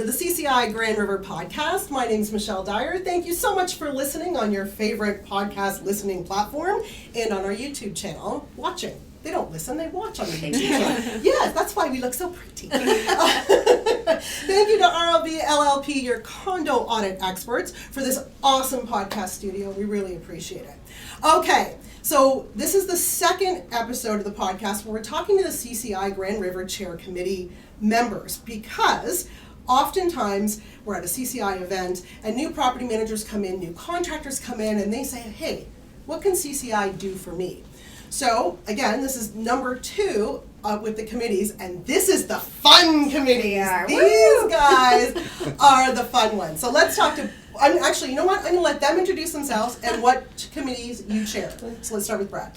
to the CCI Grand River podcast. My name is Michelle Dyer. Thank you so much for listening on your favorite podcast listening platform and on our YouTube channel. Watching. They don't listen, they watch on the YouTube channel. Yes, that's why we look so pretty. Thank you to RLB LLP, your condo audit experts, for this awesome podcast studio. We really appreciate it. Okay, so this is the second episode of the podcast where we're talking to the CCI Grand River Chair Committee members, because oftentimes we're at a CCI event and new property managers come in, new contractors come in, and they say, hey, what can CCI do for me? So again, this is number 2 with the committees, and this is the fun committees. These guys are the fun ones. So let's talk to, actually, you know what? I'm going to let them introduce themselves and what committees you chair. So let's start with Brad.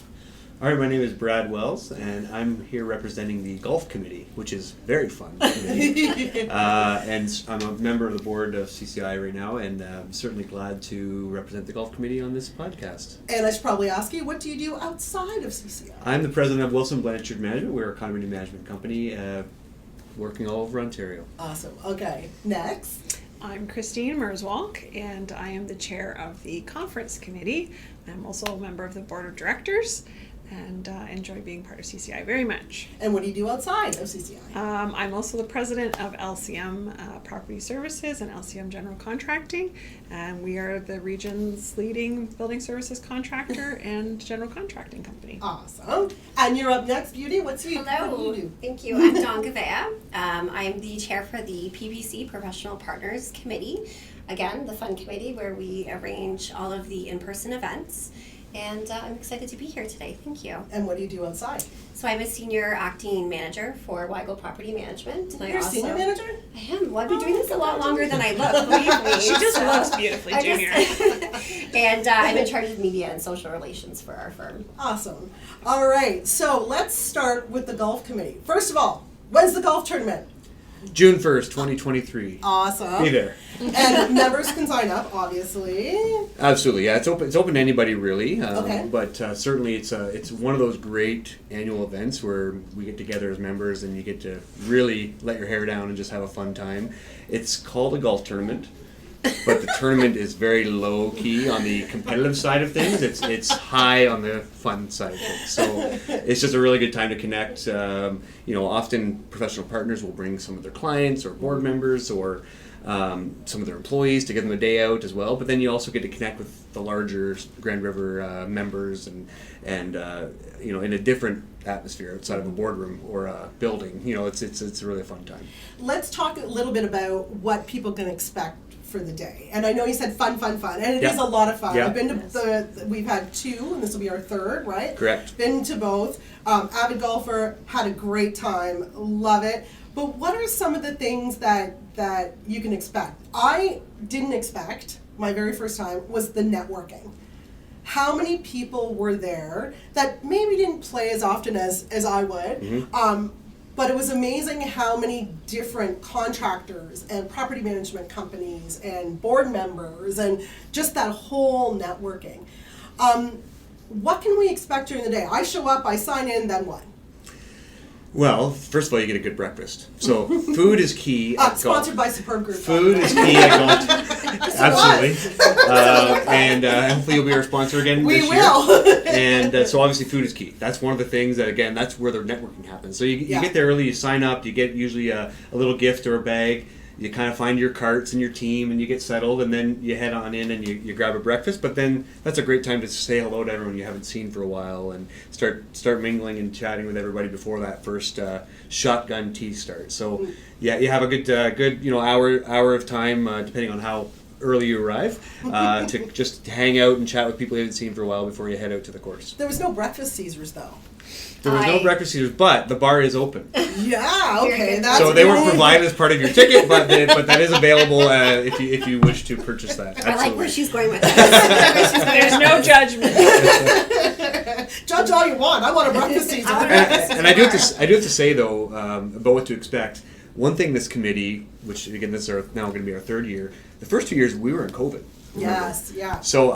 All right, my name is Brad Wells, and I'm here representing the Golf Committee, which is very fun. And I'm a member of the board of CCI right now, and I'm certainly glad to represent the Golf Committee on this podcast. And I should probably ask you, what do you do outside of CCI? I'm the president of Wilson Blanchard Management. We're a condominium management company working all over Ontario. Awesome. Okay, next. I'm Christine Merswolke, and I am the chair of the conference committee. I'm also a member of the board of directors, and enjoy being part of CCI very much. And what do you do outside of CCI? I'm also the president of LCM Property Services and LCM General Contracting, and we are the region's leading building services contractor and general contracting company. Awesome. And you're up next, Beauty. What do you do? Thank you. I'm Gouveia. I'm the chair for the PPC Professional Partners Committee. Again, the fun committee where we arrange all of the in-person events. And I'm excited to be here today. Thank you. And what do you do outside? So I'm a senior acting manager for Weigel Property Management. And You're a senior manager? I am. Well, I've been doing this a lot longer than I look, believe me. She just looks beautifully junior. And I'm in charge of media and social relations for our firm. Awesome. All right. So let's start with the golf committee. First of all, when's the golf tournament? June 1st, 2023. Awesome. Be there. And members can sign up, obviously. Absolutely, yeah. It's open to anybody, really. Okay. But certainly, it's one of those great annual events where we get together as members and you get to really let your hair down and just have a fun time. It's called a golf tournament, but the tournament is very low key on the competitive side of things. It's high on the fun side of things. So it's just a really good time to connect. Often professional partners will bring some of their clients or board members or some of their employees to give them a day out as well. But then you also get to connect with the larger Grand River members and in a different atmosphere outside of a boardroom or a building. It's really a fun time. Let's talk a little bit about what people can expect for the day. And I know you said fun, and it is a lot of fun. Yeah. I've been to we've had 2, and this will be our 3rd, right? Correct. Been to both. Avid golfer, had a great time, love it. But what are some of the things that you can expect? I didn't expect, my very first time, was the networking. How many people were there that maybe didn't play as often as I would, but it was amazing how many different contractors and property management companies and board members and just that whole networking. What can we expect during the day? I show up, I sign in, then what? Well, first of all, you get a good breakfast. So food is key at golf. Sponsored by Superb Group. Food is key at golf. Absolutely. And hopefully you'll be our sponsor again this year. We will. And so obviously food is key. That's one of the things that, again, that's where the networking happens. So you get there early, you sign up, you get usually a little gift or a bag. You kind of find your carts and your team and you get settled, and then you head on in and you grab a breakfast. But then that's a great time to say hello to everyone you haven't seen for a while and start mingling and chatting with everybody before that first shotgun tee starts. So yeah, you have a good hour of time, depending on how early you arrive, to just hang out and chat with people you haven't seen for a while before you head out to the course. There was no breakfast Caesars though. There was no breakfast Caesars, but the bar is open. Yeah, okay. That's so they weren't provided as part of your ticket, but that is available if you wish to purchase that. Absolutely. I like where she's going with this. There's no judgment. Judge all you want. I want a breakfast Caesar. And I do have to say though about what to expect. One thing this committee, which again this is now going to be our 3rd year, the first 2 years we were in COVID. Yes, yeah. So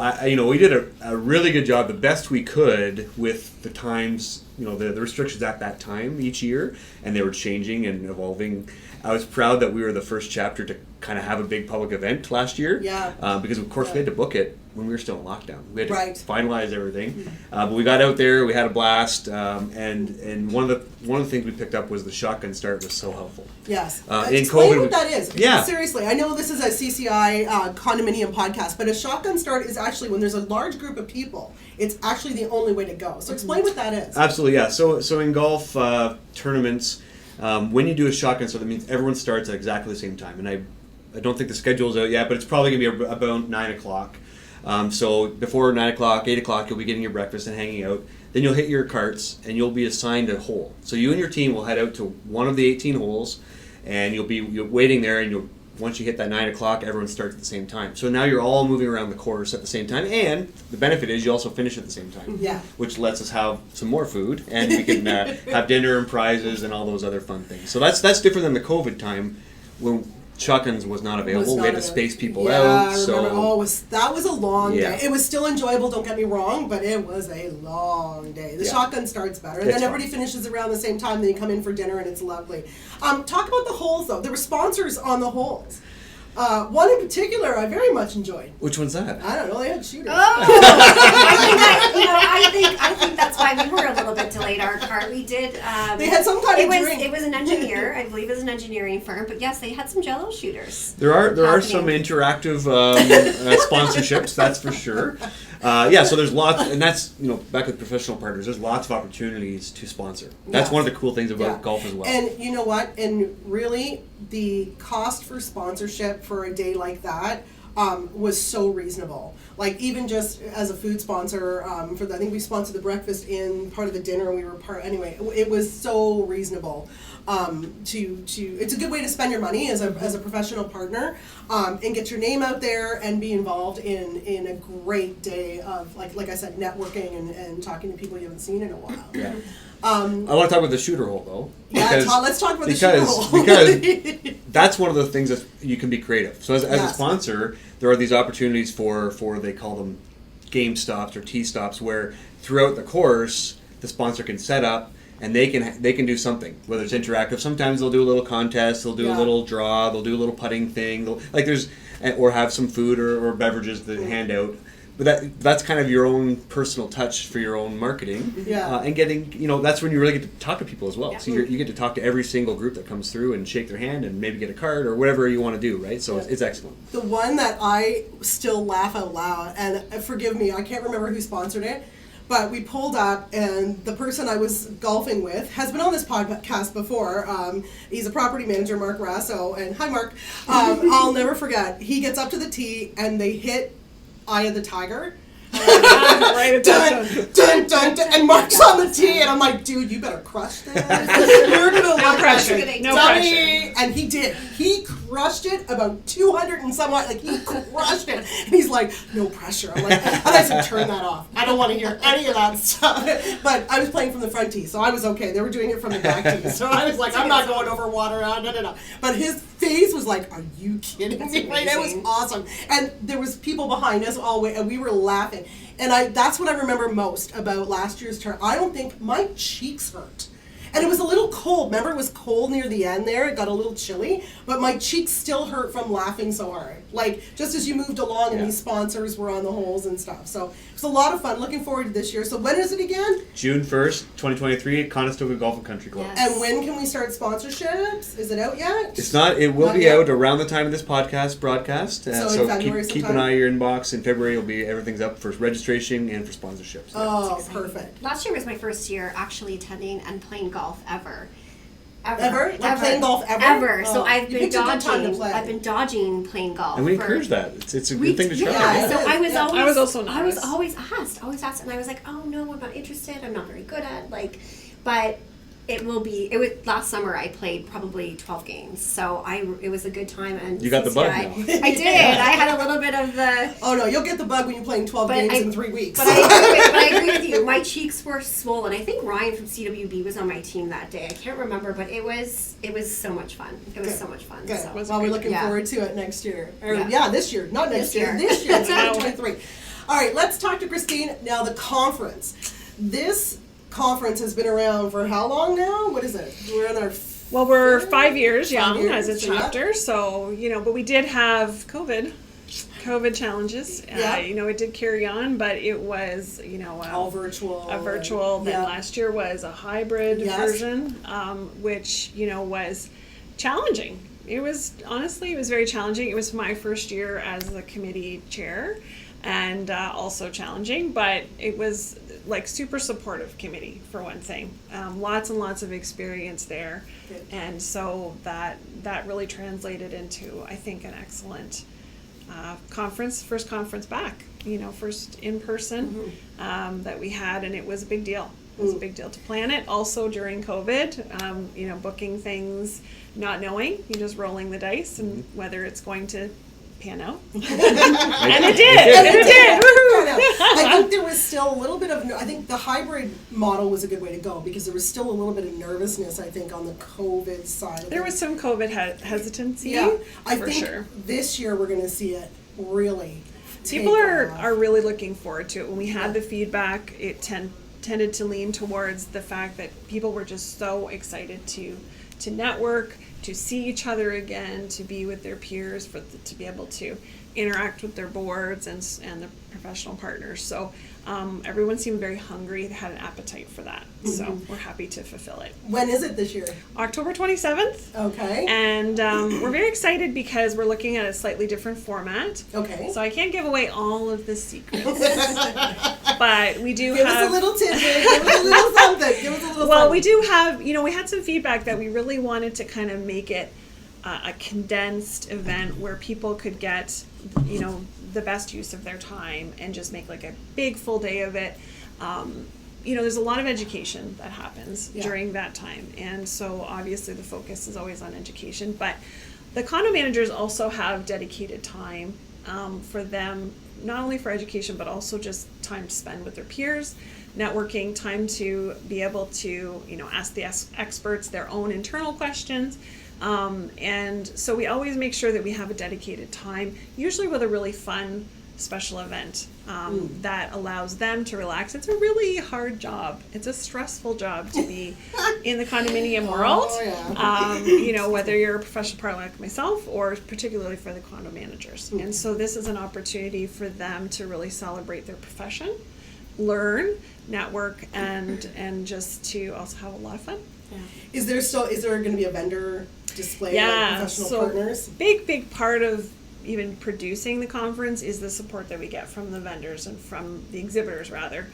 we did a really good job, the best we could with the times the restrictions at that time each year, and they were changing and evolving. I was proud that we were the first chapter to kind of have a big public event last year. Yeah. Because of course we had to book it when we were still in lockdown. We had to Right. finalize everything. But we got out there, we had a blast, and one of the things we picked up was the shotgun start was so helpful. Yes. In Explain COVID, what that is. Yeah. Seriously, I know this is a CCI condominium podcast, but a shotgun start is actually when there's a large group of people. It's actually the only way to go. So explain what that is. Absolutely, yeah. So in golf tournaments, when you do a shotgun start, that means everyone starts at exactly the same time. And I don't think the schedule's out yet, but it's probably going to be about 9 o'clock. So before 9 o'clock, 8 o'clock, you'll be getting your breakfast and hanging out. Then you'll hit your carts, and you'll be assigned a hole. So you and your team will head out to one of the 18 holes, and you're waiting there, and once you hit that 9 o'clock, everyone starts at the same time. So now you're all moving around the course at the same time, and the benefit is you also finish at the same time. Yeah. Which lets us have some more food, and we can have dinner and prizes and all those other fun things. So that's different than the COVID time when shotguns was not available. We had to space people out. I remember. So That was a long Yeah. day. It was still enjoyable, don't get me wrong, but it was a long day. The Yeah. shotgun starts better, and It's then fun. everybody finishes around the same time. Then you come in for dinner, and it's lovely. Talk about the holes, though. There were sponsors on the holes. One in particular I very much enjoyed. which one's that? I don't know, they had shooters. I think that's why we were a little bit delayed our part. We did. They had some kind of drink. It was an engineer, I believe it was an engineering firm, but yes, they had some Jello shooters. There are happening. some interactive sponsorships, that's for sure. So there's lots, and that's back with professional partners. There's lots of opportunities to sponsor. That's Yes. one of the cool things about Yeah. golf as well. And you know what? And really, the cost for sponsorship for a day like that was so reasonable. Like even just as a food sponsor, I think we sponsored the breakfast in part of the dinner, and we were anyway. It was so reasonable. It's a good way to spend your money as a professional partner, and get your name out there and be involved in a great day of like I said, networking and talking to people you haven't seen in a while. Yeah. I want to talk about the shooter hole though. Yeah, let's talk about the shooter hole. Because that's one of the things that you can be creative. So as a Yes. sponsor, there are these opportunities for they call them game stops or tee stops, where throughout the course the sponsor can set up and they can do something, whether it's interactive. Sometimes they'll do a little contest, they'll do a little draw, they'll do a little putting thing, or have some food or beverages to hand out. But that's kind of your own personal touch for your own marketing. Yeah. And getting, that's when you really get to talk to people as well. Yeah. So you get to talk to every single group that comes through and shake their hand and maybe get a card or whatever you want to do, right? So it's excellent. The one that I still laugh out loud, and forgive me, I can't remember who sponsored it, but we pulled up, and the person I was golfing with has been on this podcast before. He's a property manager, Mark Rasso, and hi, Mark. I'll never forget. He gets up to the tee, and they hit Eye of the Tiger. Right at Dun, that dun, dun, dun, and Mark's on the tee, and I'm like, dude, you better crush this. You're gonna look pressure. like a No dummy. And he did. He crushed it about 200 and somewhat. Like he crushed it, and he's like, no pressure. I'm like, and I said, turn that off. I don't want to hear any of that stuff. But I was playing from the front tee, so I was okay. They were doing it from the back tee, so I was like, I'm not going over water. No. But his face was like, are you kidding me? Right? It was awesome. And there was people behind us all way, and we were laughing. And that's what I remember most about last year's tournament. I don't think my cheeks hurt. And it was a little cold. Remember, it was cold near the end there. It got a little chilly. But my cheeks still hurt from laughing so hard. Like, just as you moved along and these sponsors were on the holes and stuff. So it was a lot of fun. Looking forward to this year. So when is it again? June 1st, 2023 at Conestoga Golf and Country Club. Yes. And when can we start sponsorships? Is it out yet? It's not. It will Not be yet? out around the time of this podcast broadcast. So in February keep an sometime? eye on your inbox. In February, everything's up for registration and for sponsorships. Oh, It's exciting. perfect. Last year was my first year actually attending and playing golf ever. Ever? Like playing golf ever? So Oh, I've you been picked a good time to dodging. play. I've been dodging playing golf. And we for- encourage that. It's a We- good thing to try. Yeah. So I was Yeah. always. I was also I was nervous. always asked, and I was like, oh no, I'm not interested. I'm not very good at but. It will be. It was last summer. I played probably 12 games, so it was a good time. And You got the bug CCI now. I did. I had a little bit of the. Oh, no, you'll get the bug when you're playing 12 But games I- in 3 weeks. But I agree with you. My cheeks were swollen. I think Ryan from CWB was on my team that day. I can't remember, but it was so much fun. It was Good. so much fun. Good. So. Well, we're looking Yeah. forward to it next year. Or, Yeah. this year. Not next This year. year. This year. It's Wow. 2023. All right, let's talk to Christine. Now, the conference. This conference has been around for how long now? What is it? We're in our Well, we're 5 years young as a years, yeah. chapter, so, but we did have COVID challenges. Yeah. It did carry on, but it was, all virtual. a virtual. Then Yeah. last year was a hybrid Yes. version, which, was challenging. It was very challenging. It was my first year as the committee chair, and also challenging, but it was like super supportive committee for one thing. Lots and lots of experience there. Good. And so that really translated into, I think, an excellent first conference back, first in person that we had, and it was a big deal. It was a big deal to plan it. Also during COVID, booking things, not knowing, you're just rolling the dice and whether it's going to pan out. And it did. I think there was still a little bit of, I think the hybrid model was a good way to go because there was still a little bit of nervousness, I think, on the COVID side. There was some COVID hesitancy, I for think sure. this year we're going to see it really People take are off. really looking forward to it. When we had the feedback, it tended to lean towards the fact that people were just so excited to network, to see each other again, to be with their peers, to be able to interact with their boards and the professional partners. So everyone seemed very hungry, they had an appetite for that. So we're happy to fulfill it. When is it this year? October 27th. Okay. And we're very excited because we're looking at a slightly different format. Okay. So I can't give away all of the secrets. But we do Give have... us a little tidbit, give us a little something, give us a little Well, something. we do have, we had some feedback that we really wanted to kind of make it a condensed event where people could get, the best use of their time and just make like a big full day of it. There's a lot of education that happens during that time. And so obviously the focus is always on education, but the condo managers also have dedicated time for them, not only for education, but also just time to spend with their peers, networking, time to be able to, ask the experts their own internal questions. And so we always make sure that we have a dedicated time, usually with a really fun special event that allows them to relax. It's a really hard job. It's a stressful job to be in the condominium world. Oh, yeah. Whether you're a professional partner like myself or particularly for the condo managers. And so this is an opportunity for them to really celebrate their profession, learn, network, and just to also have a lot of fun. Yeah. Is there going to be a vendor display like professional partners? Big part of even producing the conference is the support that we get from the vendors and from the exhibitors rather.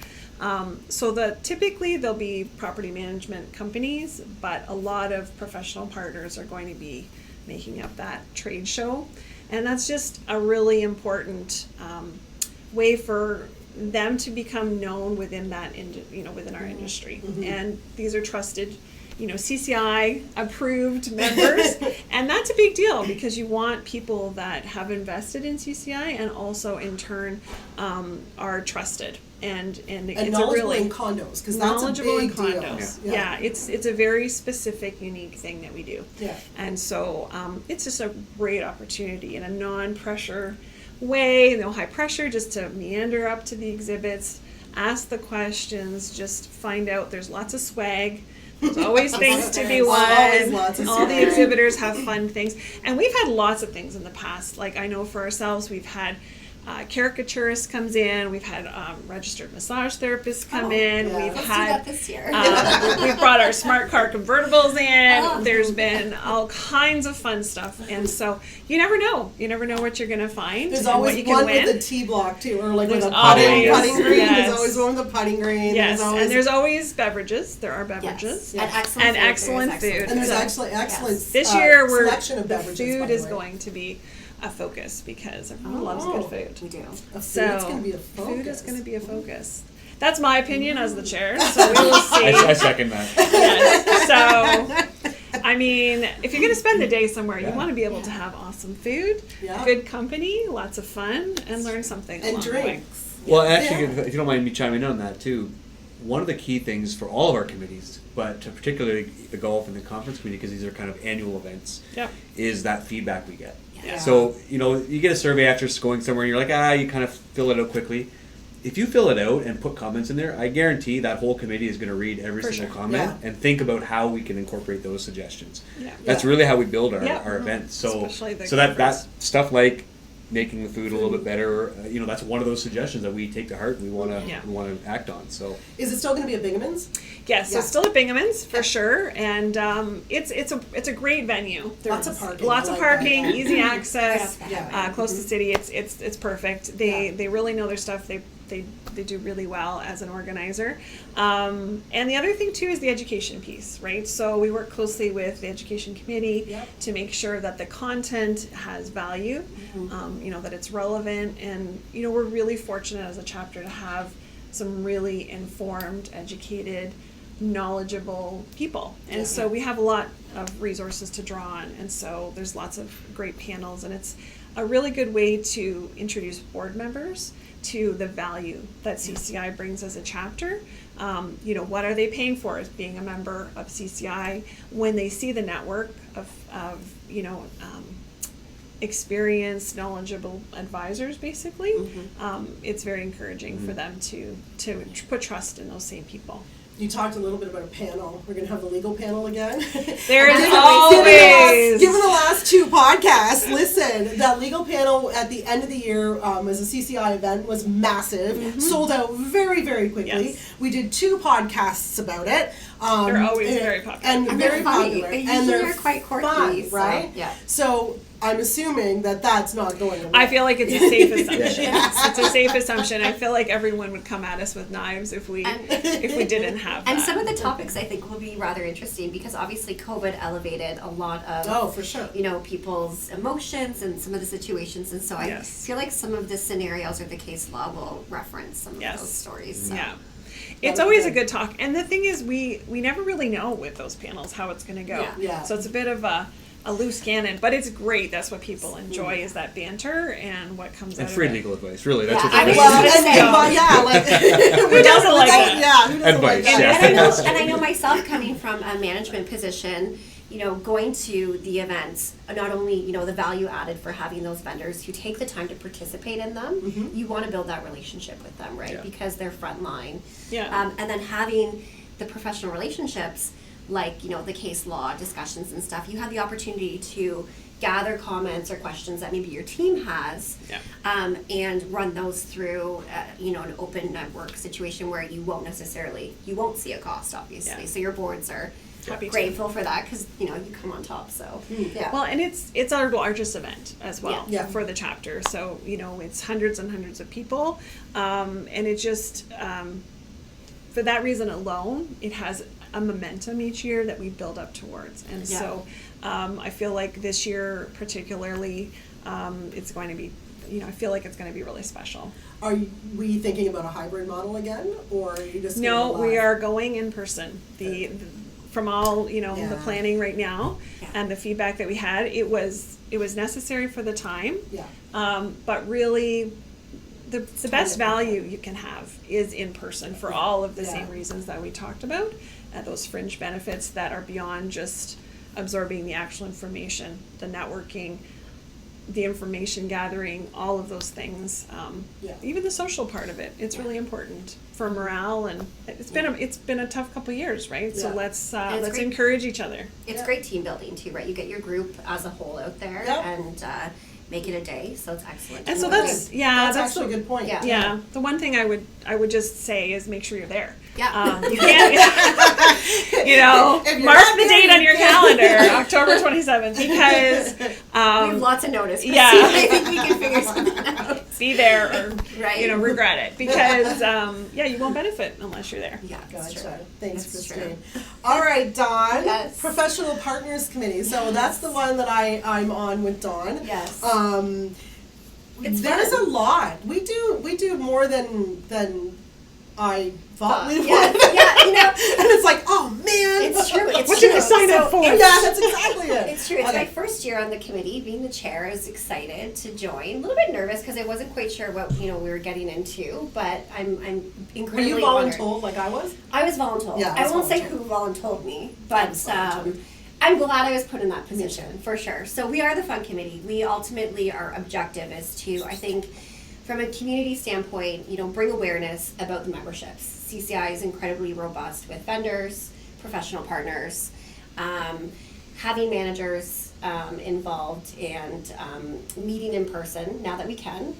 So typically there'll be property management companies, but a lot of professional partners are going to be making up that trade show. And that's just a really important way for them to become known within that, within our industry. And these are trusted, CCI approved members, and that's a big deal because you want people that have invested in CCI and also in turn are trusted and it's knowledgeable a really in condos because that's a big deal. Yeah, it's a very specific, unique thing that we do. Yeah. And so it's just a great opportunity in a non-pressure way, no high pressure, just to meander up to the exhibits, ask the questions, just find out. There's lots of swag. There's always things to be won. Always lots of All the swag. exhibitors have fun things. And we've had lots of things in the past. Like I know for ourselves, we've had caricaturist comes in. We've had registered massage therapists come in. yeah. We've Let's had do that this year. we've brought our smart car convertibles in. Oh. There's been all kinds of fun stuff, and so you never know. You never know what you're going to find. There's and always what you can one win. with a T block too, or like There's with a always- putting green. yes. There's always one with a putting green. Yes, There's always, and there's always beverages. There are beverages. Yes. And excellent And food. excellent There's food. and there's So actually excellent This year, selection of the beverages. food by the is way. going to be a focus because everyone loves Oh. good food. We do. So Food's gonna be a focus. food is going to be a focus. That's my opinion as the chair. So we will see. I second that. Yes. So, I mean, if you're going to spend the day somewhere, you Yeah. want to be able to have awesome food, Yeah. good company, lots of fun, and learn something And along the way. drinks. Well, actually, Yeah. if you don't mind me chiming in on that too, one of the key things for all of our committees, but particularly the golf and the conference committee, because these are kind of annual events, Yep. is that feedback we get. Yeah. So, you get a survey after going somewhere and you're like, you kind of fill it out quickly. if you fill it out and put comments in there, I guarantee that whole committee is going to read every For single sure. comment and think about how we can incorporate those suggestions. Yeah. That's really how we build our, Yeah. our events. So Especially the so that conference. stuff like making the food a little bit better, that's one of those suggestions that we take to heart and we want to Yeah. act on. So Is it still going to be at Bingaman's? Yes, so Yeah. still at Binghamton's for sure, and it's a great venue. Lots of parking. Lots of I like that. parking, easy access, Yeah. close to the city. It's perfect. They really know their stuff. They do really well as an organizer. And the other thing too is the education piece, right? So we work closely with the education committee to make sure that the content has value, that it's relevant, and we're really fortunate as a chapter to have some really informed, educated, knowledgeable people, and so we have a lot of resources to draw on, and so there's lots of great panels, and it's a really good way to introduce board members to the value that CCI brings as a chapter. What are they paying for as being a member of CCI? When they see the network of experienced, knowledgeable advisors, basically, it's very encouraging for them to put trust in those same people. You talked a little bit about a panel. We're going to have the legal panel again. There is Given always. the last two podcasts, listen, that legal panel at the end of the year as a CCI event was massive, sold out very, very quickly. Yes. We did 2 podcasts about it. They're always very popular. And And very they're funny. popular. They And usually they're are quite quirky, fun, so, right? yeah. So I'm assuming that that's not going away. I feel like it's a safe assumption. It's a safe assumption. I feel like everyone would come at us with knives if we didn't have that. And some of the topics I think will be rather interesting because obviously COVID elevated a lot of Oh, for sure. people's emotions and some of the situations, and so I Yes. feel like some of the scenarios or the case law will reference some Yes. of those stories. So. Yeah. It's always a good talk. And the thing is, we never really know with those panels how it's going to go. Yeah. So it's a bit of a loose cannon, but it's great. That's what people enjoy is that banter and what comes out and of free it. legal advice, really. That's Yeah, what I they're was Well, just gonna say- who Who doesn't like that? Yeah, who doesn't Advice, like yeah. that? And I know myself coming from a management position, going to the events, not only, the value added for having those vendors who take the time to participate in them, you want to build that relationship with them, right? Yeah. Because they're frontline. Yeah. And then having the professional relationships, like, the case law discussions and stuff, you have the opportunity to gather comments or questions that maybe your team has, and run those through, an open network situation where you won't see a cost, obviously. Yeah. So your boards are Happy to. grateful for that because, you come on top. So, yeah. Well, and it's our largest event as well Yeah. for the chapter. So, it's hundreds and hundreds of people. And it just, for that reason alone, it has a momentum each year that we build up towards. And so I feel like this year particularly, it's going to be, I feel like it's going to be really special. Are we thinking about a hybrid model again, or are you just No, going we live? are going in person. From all the planning right now and the feedback that we had, it was necessary for the time. Yeah. But really, the best value you can have is in person for all of the same reasons that we talked about, those fringe benefits that are beyond just absorbing the actual information, the networking, the information gathering, all of those things. Even the social part of it, it's really important for morale, and it's been a tough couple of years, right? So let's great. encourage each other. It's great team building too, right? You get your group as a whole out there and make it a day, so it's excellent. And so teamwork. That's actually a good point. Yeah, the one thing I would just say is make sure you're there. Yeah. You can't, If you're mark not the there, date on you your can't. calendar, October 27th, because we have lots of notice. yeah. I think we can figure something out. be there or Right. regret it, because you won't benefit unless you're there. Yeah, that's true. Gotcha. Thanks, That's Christine. true. All right, Dawn. Yes. Professional Partners Committee. So that's the one that I'm on with Dawn. Yes. There's fun. a lot. We do more than I thought we would. Yeah, And it's like, oh man. It's true. It's What true. did you sign up for? Yeah, that's exactly it. It's true. It's Okay. my first year on the committee. Being the chair, I was excited to join. A little bit nervous because I wasn't quite sure what we were getting into. But I'm Were incredibly you honored. voluntold like I was? I was voluntold. Yeah, I was I won't say voluntold. who voluntold me, I but was voluntold. I'm glad I was put in that position for sure. So we are the fun committee. We ultimately, our objective is to, I think, from a community standpoint, bring awareness about the memberships. CCI is incredibly robust with vendors, professional partners, having managers involved, and meeting in person now that we can,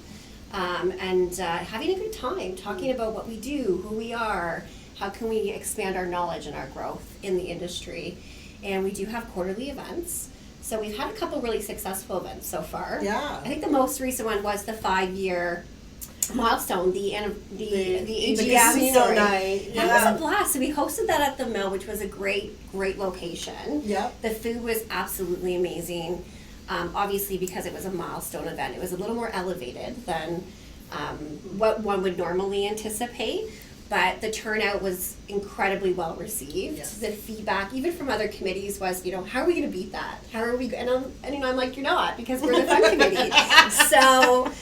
and having a good time talking about what we do, who we are, how can we expand our knowledge and our growth in the industry. And we do have quarterly events. So we've had a couple really successful events so far. Yeah. I think the most recent one was the 5-year milestone, the AGM casino night. That was a blast. So we hosted that at the Mill, which was a great location. Yep. The food was absolutely amazing. Obviously, because it was a milestone event, it was a little more elevated than what one would normally anticipate. But the turnout was incredibly well received. Yes. The feedback, even from other committees, was, how are we going to beat that? How are we? And I'm like, you're not, because we're the fun committee. So,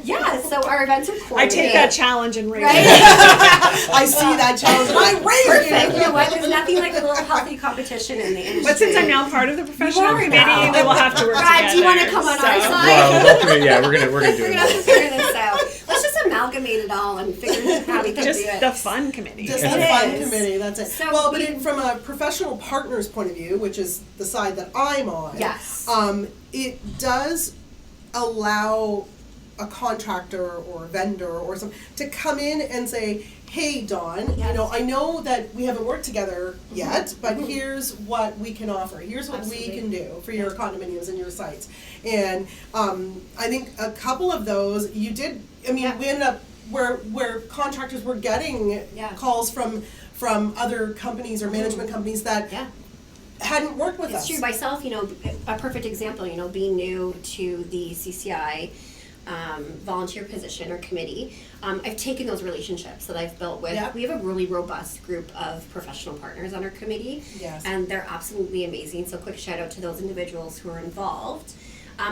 yeah. So our events are coordinated. I take that challenge and raise Right? it. I see that challenge and I raise Perfect. it. You know what? There's nothing like a little healthy competition in the industry. But since I'm now part of the professional are committee, now. we will have to work Brad, together. do you want to come on our side? Well, yeah, we're gonna do We're gonna have to it. figure this out. Let's just amalgamate it all and figure out how we can Just do it. the fun committee. Just It the fun is. committee, that's it. So Well, but we- from a professional partner's point of view, which is the side that I'm on, Yes. It does allow a contractor or vendor or some to come in and say, hey, Dawn, Yes. I know that we haven't worked together yet, but here's what we can offer. Here's what Absolutely. we can do for your condominiums and your sites. And I think a couple of those you did. I mean, Yeah. we ended up where contractors were getting Yeah. calls from other companies or management companies that Yeah. hadn't worked with us. It's true. Myself, a perfect example, being new to the CCI volunteer position or committee, I've taken those relationships that I've built with. Yep. We have a really robust group of professional partners on our committee, Yes. and they're absolutely amazing. So quick shout out to those individuals who are involved.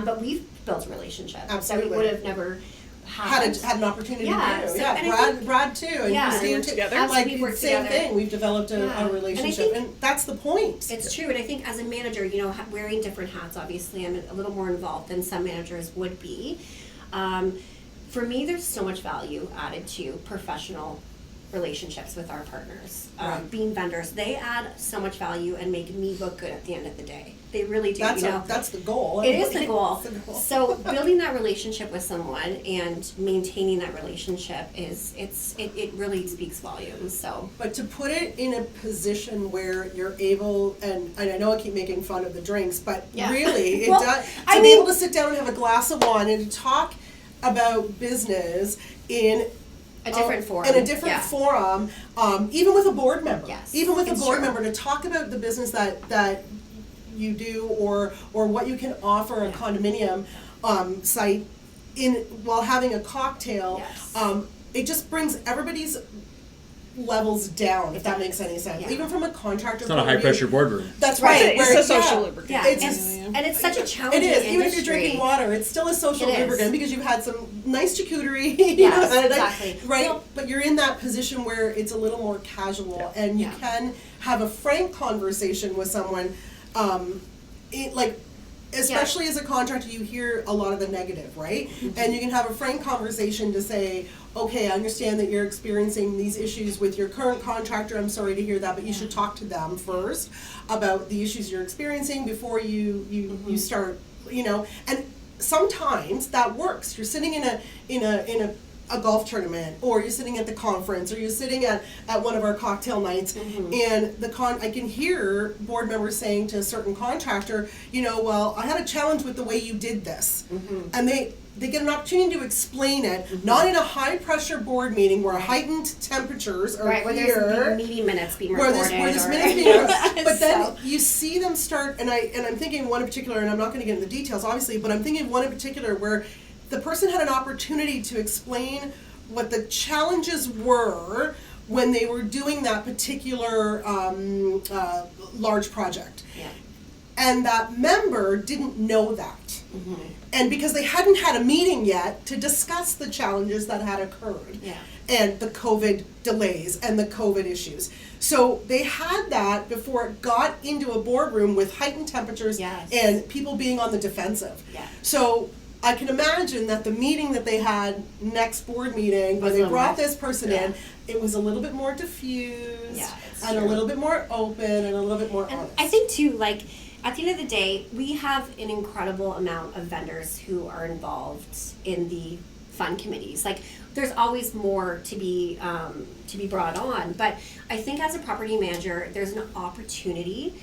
But we've built relationships Absolutely. that we would have never had an opportunity Yeah, to do. so- Yeah, and I think- Brad too, and Yeah. Christine Work too. together. Absolutely, Like we work same together. thing. We've developed a Yeah. And I relationship, think- and that's the point. It's true, and I think as a manager, wearing different hats, obviously, I'm a little more involved than some managers would be. For me, there's so much value added to professional relationships with our partners. Right. Being vendors, they add so much value and make me look good at the end of the day. They really do. That's the goal. It is the goal. It's the goal. So building that relationship with someone and maintaining that relationship it really speaks volumes. So But to put it in a position where you're able, and I know I keep making fun of the drinks, but Yeah. really, Well, to I be mean- able to sit down and have a glass of wine and to talk about business in a different forum. In a different Yeah. forum, even with a board member. Yes, Even with a it's board true. member, to talk about the business that you do or what you can offer a Yeah. condominium site while having a cocktail. Yes. It just brings everybody's levels down, if that makes any sense. Yeah. Even from a contractor It's not a point of high pressure view. boardroom. That's Right. right. It's where- a social yeah. lubricant. Yeah, It's- and it's such a It challenging is, even if industry. you're drinking water, it's still a social It is. lubricant because you've had some nice charcuterie. Yes, and exactly. Right, Well- but you're in that position where it's a little more casual and you Yeah. can have a frank conversation with someone, especially as a contractor, you hear a lot of the negative, right? Mm-hmm. And you can have a frank conversation to say, okay, I understand that you're experiencing these issues with your current contractor, I'm sorry to hear that, but you should talk to them first about the issues you're experiencing before you start, and sometimes that works. You're sitting in a golf tournament, or you're sitting at the conference, or you're sitting at one of our cocktail nights, and I can hear board members saying to a certain contractor, well, I had a challenge with the way you did this, and they get an opportunity to explain it, not in a high pressure board meeting where heightened temperatures are Right, where here, there's meeting minutes being where recorded. there's or- minutes being recorded. But then So- you see them start, and I'm thinking of one in particular, and I'm not going to get into the details, obviously, but I'm thinking of one in particular where the person had an opportunity to explain what the challenges were when they were doing that particular large project. Yeah. And that member didn't know that. And because they hadn't had a meeting yet to discuss the challenges that had occurred. Yeah. And the COVID delays and the COVID issues. So they had that before it got into a boardroom with heightened temperatures Yes. and people being on the defensive. Yeah. So I can imagine that the meeting that they had next board meeting, where Was a they little brought more- this person in, it was a little bit more diffused, Yeah, it's and a true. little bit more open, and a little bit more And honest. I think too, like at the end of the day, we have an incredible amount of vendors who are involved in the fund committees. Like there's always more to be brought on, but I think as a property manager, there's an opportunity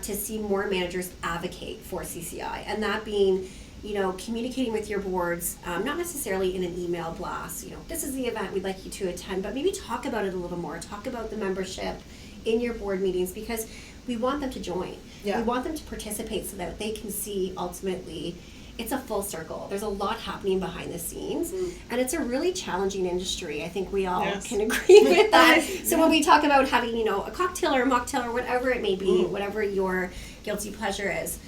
to see more managers advocate for CCI, and that being, you know, communicating with your boards, not necessarily in an email blast, you know, this is the event we'd like you to attend, but maybe talk about it a little more, talk about the membership in your board meetings, because we want them to join. Yeah. We want them to participate so that they can see ultimately it's a full circle. There's a lot happening behind the scenes, and it's a really challenging industry. I think we all Yes. can agree with that. So when we talk about having, you know, a cocktail or a mocktail or whatever it may be, whatever your guilty pleasure is,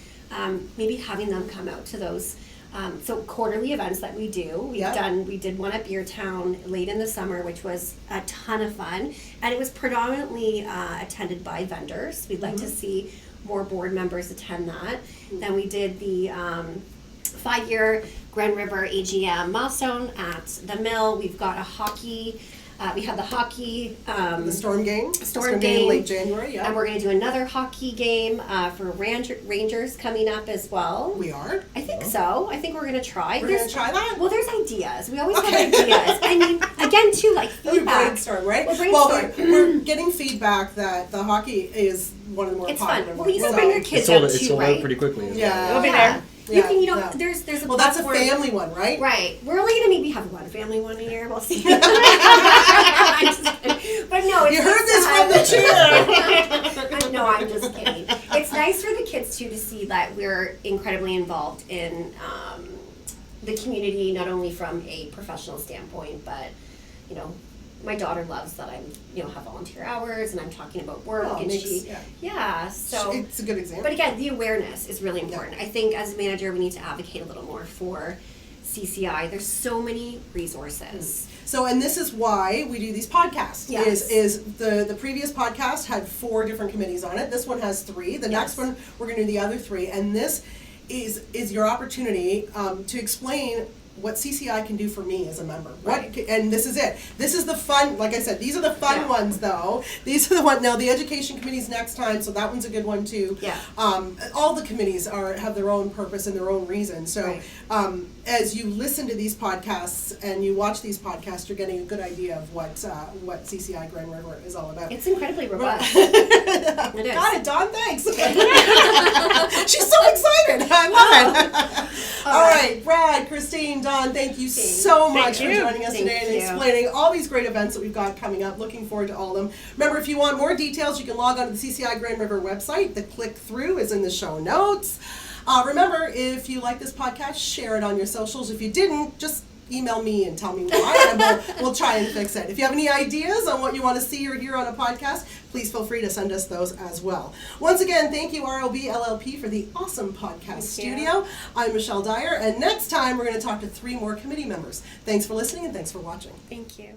maybe having them come out to those so quarterly events that we do. We did one at Beer Town late in the summer, which was a ton of fun, and it was predominantly attended by vendors. We'd like to see more board members attend that. Then we did the 5-year Grand River AGM milestone at the Mill. We've got a hockey. We had the hockey. the Storm game. Storm game. late January, yeah. And we're going to do another hockey game for Rangers coming up as well. We are? I think so. I think we're going to try. We're going to try that? Well, there's ideas. We always have ideas. I mean, again, too, like We feedback. brainstorm, right? We'll brainstorm. we're getting feedback that the hockey is one of the more It's popular fun. Well, you ones, can bring your It kids sold, out it too, sold right? out pretty quickly. As Yeah. We'll be Yeah. there. You can, yeah. there's a Well, that's a platform- family one, right? Right. We're only gonna maybe have one family one a year. We'll see. But no, it's You heard this from the chair. No, I'm just kidding. It's nice for the kids too to see that we're incredibly involved in the community, not only from a professional standpoint, but you know, my daughter loves that I'm, you know, have volunteer hours and I'm talking about work Oh, and makes- she, so. It's a good example. But again, the awareness is really important. I think as a manager, we need to advocate a little more for CCI. There's so many resources. So, and this is why we do these podcasts. Yes. Is the previous podcast had 4 different committees on it. This one has 3. The next Yes. one we're going to do the other 3, and this is your opportunity to explain what CCI can do for me as a member. Right. And this is it. This is the fun, like I said, these are the fun Yeah. ones though. These are the ones, now the education committee's next time, so that one's a good one too. Yeah. All the committees have their own purpose and their own reason. So Right. as you listen to these podcasts and you watch these podcasts, you're getting a good idea of what CCI Grand River is all about. It's incredibly robust. It is. Got it, Dawn, thanks. She's so excited. I love it. All right, Brad, Christine, Dawn, thank you so much for you. joining us Thank today and you. explaining all these great events that we've got coming up. Looking forward to all of them. Remember, if you want more details, you can log on to the CCI Grand River website. The click-through is in the show notes. Remember, if you like this podcast, share it on your socials. If you didn't, just email me and tell me why, and we'll try and fix it. If you have any ideas on what you want to see or hear on a podcast, please feel free to send us those as well. Once again, thank you, RLB LLP, for the awesome podcast studio. I'm Michelle Dyer, and next time we're going to talk to 3 more committee members. Thanks for listening, and thanks for watching. Thank you.